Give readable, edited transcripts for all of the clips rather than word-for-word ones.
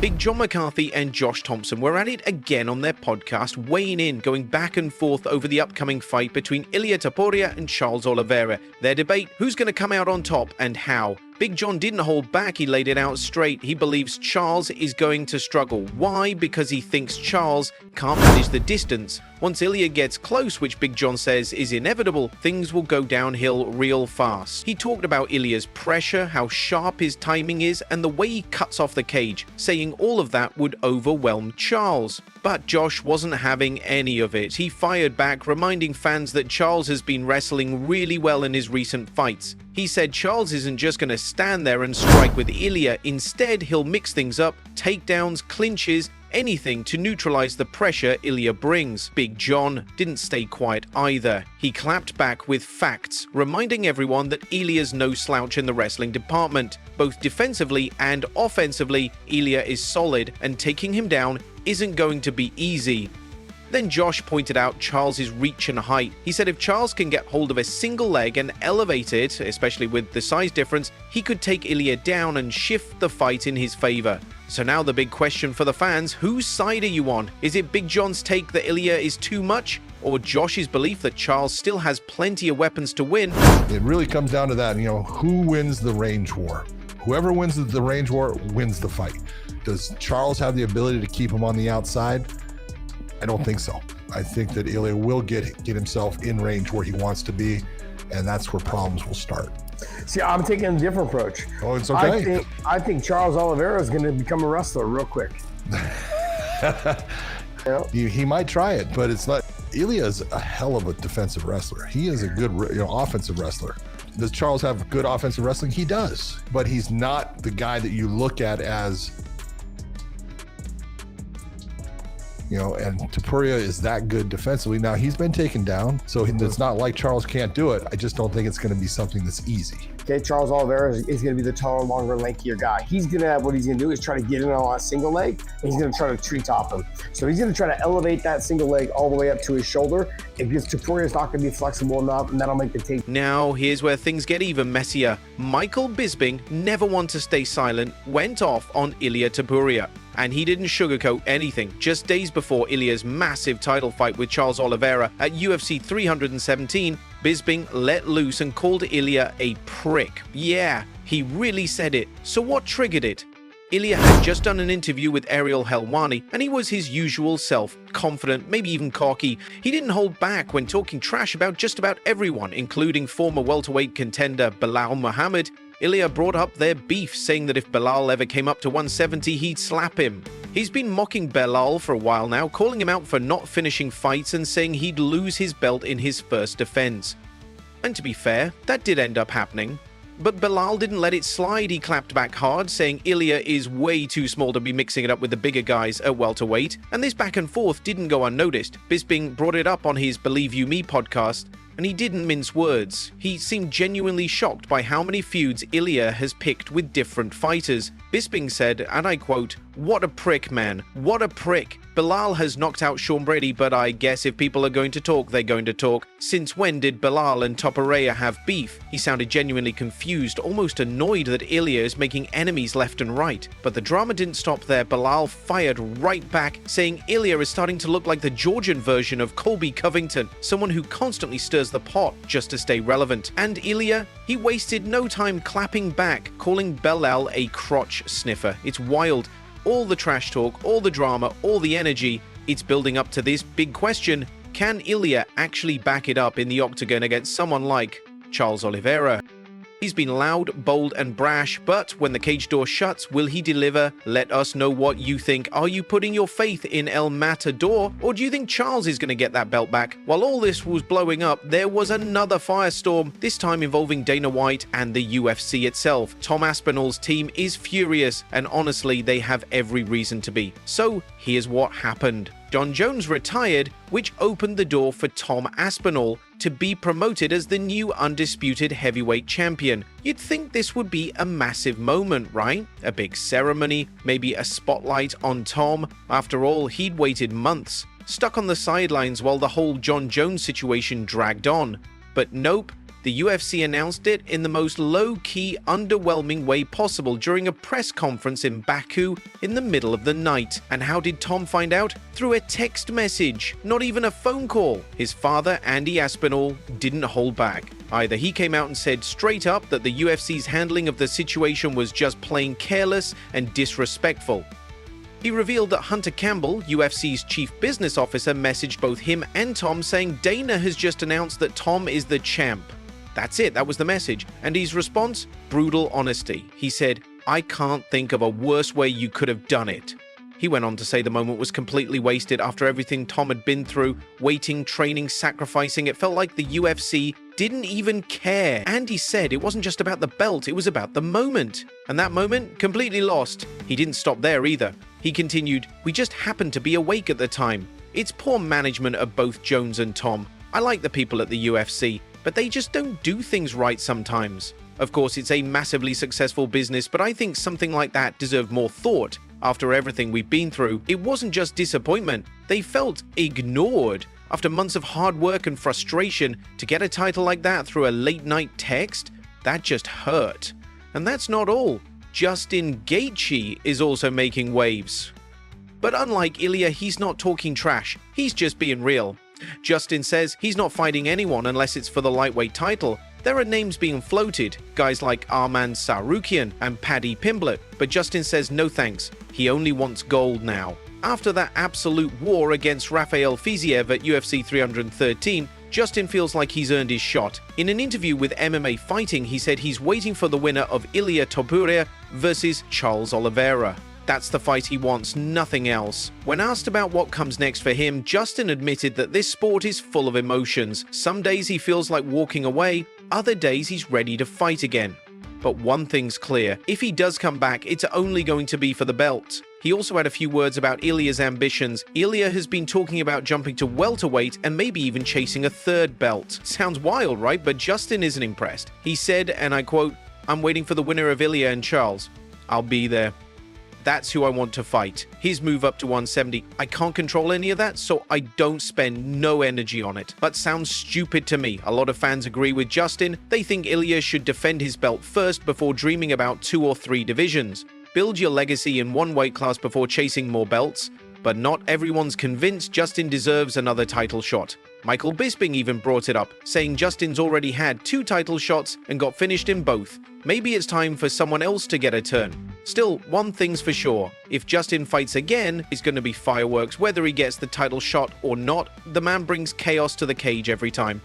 Big John McCarthy and Josh Thomson were at it again on their podcast, weighing in, going back and forth over the upcoming fight between Ilia Topuria and Charles Oliveira. Their debate, who's going to come out on top and how. Big John didn't hold back, he laid it out straight. He believes Charles is going to struggle. Why? Because he thinks Charles can't manage the distance. Once Ilia gets close, which Big John says is inevitable, things will go downhill real fast. He talked about Ilia's pressure, how sharp his timing is, and the way he cuts off the cage, saying all of that would overwhelm Charles. But Josh wasn't having any of it. He fired back, reminding fans that Charles has been wrestling really well in his recent fights. He said Charles isn't just going to stand there and strike with Ilia. Instead, he'll mix things up, takedowns, clinches, anything to neutralize the pressure Ilia brings. Big John didn't stay quiet either. He clapped back with facts, reminding everyone that Ilia's no slouch in the wrestling department. Both defensively and offensively, Ilia is solid, and taking him down isn't going to be easy. Then Josh pointed out Charles' reach and height. He said if Charles can get hold of a single leg and elevate it, especially with the size difference, he could take Ilia down and shift the fight in his favor. So now the big question for the fans, whose side are you on? Is it Big John's take that Ilia is too much? Or Josh's belief that Charles still has plenty of weapons to win? It really comes down to that, who wins the range war? Whoever wins the range war wins the fight. Does Charles have the ability to keep him on the outside? I don't think so. I think that Ilia will get himself in range where he wants to be, and that's where problems will start. See, I'm taking a different approach. Oh, it's okay. I think Charles Oliveira is going to become a wrestler real quick. He might try it, but it's not. Ilia is a hell of a defensive wrestler. He is a good offensive wrestler. Does Charles have good offensive wrestling? He does, but he's not the guy that you look at as, and Topuria is that good defensively. Now, he's been taken down, so it's not like Charles can't do it. I just don't think it's going to be something that's easy. Okay, Charles Oliveira is going to be the taller, longer, lankier guy. He's going to have what he's going to do is try to get in on a single leg, and he's going to try to treetop him. So he's going to try to elevate that single leg all the way up to his shoulder. If Topuria is not going to be flexible enough, and that'll make the take. Now, here's where things get even messier. Michael Bisping, never one to stay silent, went off on Ilia Topuria. And he didn't sugarcoat anything. Just days before Ilia's massive title fight with Charles Oliveira at UFC 317, Bisping let loose and called Ilia a prick. Yeah, he really said it. So what triggered it? Ilia had just done an interview with Ariel Helwani, and he was his usual self, confident, maybe even cocky. He didn't hold back when talking trash about just about everyone, including former welterweight contender Belal Muhammad. Ilia brought up their beef, saying that if Belal ever came up to 170, he'd slap him. He's been mocking Belal for a while now, calling him out for not finishing fights and saying he'd lose his belt in his first defense. And to be fair, that did end up happening. But Belal didn't let it slide. He clapped back hard, saying Ilia is way too small to be mixing it up with the bigger guys at welterweight. And this back and forth didn't go unnoticed. Bisping brought it up on his Believe You Me podcast, and he didn't mince words. He seemed genuinely shocked by how many feuds Ilia has picked with different fighters. Bisping said, and I quote, "What a prick, man. What a prick. Belal has knocked out Sean Brady, but I guess if people are going to talk, they're going to talk. Since when did Belal and Topuria have beef?" He sounded genuinely confused, almost annoyed that Ilia is making enemies left and right. But the drama didn't stop there. Belal fired right back, saying Ilia is starting to look like the Georgian version of Colby Covington, someone who constantly stirs the pot just to stay relevant. And Ilia, he wasted no time clapping back, calling Belal a crotch sniffer. It's wild. All the trash talk, all the drama, all the energy, it's building up to this big question: can Ilia actually back it up in the octagon against someone like Charles Oliveira? He's been loud, bold, and brash, but when the cage door shuts, will he deliver? Let us know what you think. Are you putting your faith in El Matador, or do you think Charles is going to get that belt back? While all this was blowing up, there was another firestorm, this time involving Dana White and the UFC itself. Tom Aspinall's team is furious, and honestly, they have every reason to be. So here's what happened. Jon Jones retired, which opened the door for Tom Aspinall to be promoted as the new undisputed heavyweight champion. You'd think this would be a massive moment, right? A big ceremony, maybe a spotlight on Tom. After all, he'd waited months, stuck on the sidelines while the whole Jon Jones situation dragged on. But nope, The UFC announced it in the most low-key, underwhelming way possible during a press conference in Baku in the middle of the night. And how did Tom find out? Through a text message, not even a phone call. His father, Andy Aspinall, didn't hold back. Either he came out and said straight up that the UFC's handling of the situation was just plain careless and disrespectful. He revealed that Hunter Campbell, UFC's chief business officer, messaged both him and Tom saying Dana has just announced that Tom is the champ. That's it, that was the message. And his response? Brutal honesty. He said, "I can't think of a worse way you could have done it." He went on to say the moment was completely wasted after everything Tom had been through, waiting, training, sacrificing. It felt like the UFC didn't even care. And he said it wasn't just about the belt, it was about the moment. And that moment, completely lost. He didn't stop there either. He continued, "We just happened to be awake at the time. It's poor management of both Jones and Tom. I like the people at the UFC, but they just don't do things right sometimes. Of course, it's a massively successful business, but I think something like that deserved more thought. After everything we've been through, it wasn't just disappointment. They felt ignored. After months of hard work and frustration, to get a title like that through a late-night text, that just hurt. And that's not all. Justin Gaethje is also making waves. But unlike Ilia, he's not talking trash. He's just being real. Justin says he's not fighting anyone unless it's for the lightweight title. There are names being floated, guys like Arman Tsarukyan and Paddy Pimblett, but Justin says no thanks. He only wants gold now. After that absolute war against Rafael Fiziev at UFC 313, Justin feels like he's earned his shot. In an interview with MMA Fighting, he said he's waiting for the winner of Ilia Topuria versus Charles Oliveira. That's the fight he wants, nothing else. When asked about what comes next for him, Justin admitted that this sport is full of emotions. Some days he feels like walking away, other days he's ready to fight again. But one thing's clear, if he does come back, it's only going to be for the belt. He also had a few words about Ilia's ambitions. Ilia has been talking about jumping to welterweight and maybe even chasing a third belt. Sounds wild, right? But Justin isn't impressed. He said, and I quote, "I'm waiting for the winner of Ilia and Charles. I'll be there. That's who I want to fight." His move up to 170. I can't control any of that, so I don't spend no energy on it. That sounds stupid to me. A lot of fans agree with Justin. They think Ilia should defend his belt first before dreaming about 2 or 3 divisions. Build your legacy in one weight class before chasing more belts. But not everyone's convinced Justin deserves another title shot. Michael Bisping even brought it up, saying Justin's already had 2 title shots and got finished in both. Maybe it's time for someone else to get a turn. Still, one thing's for sure, if Justin fights again, it's going to be fireworks. Whether he gets the title shot or not, the man brings chaos to the cage every time.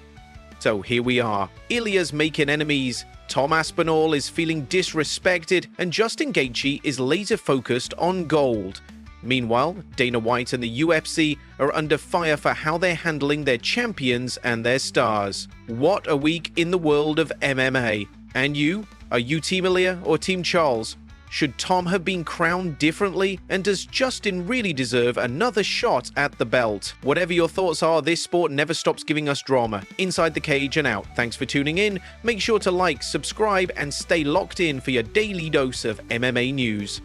So here we are. Ilia's making enemies, Tom Aspinall is feeling disrespected, and Justin Gaethje is laser focused on gold. Meanwhile, Dana White and the UFC are under fire for how they're handling their champions and their stars. What a week in the world of MMA. And you? Are you Team Ilia or Team Charles? Should Tom have been crowned differently? And does Justin really deserve another shot at the belt? Whatever your thoughts are, this sport never stops giving us drama. Inside the cage and out. Thanks for tuning in. Make sure to like, subscribe, and stay locked in for your daily dose of MMA news.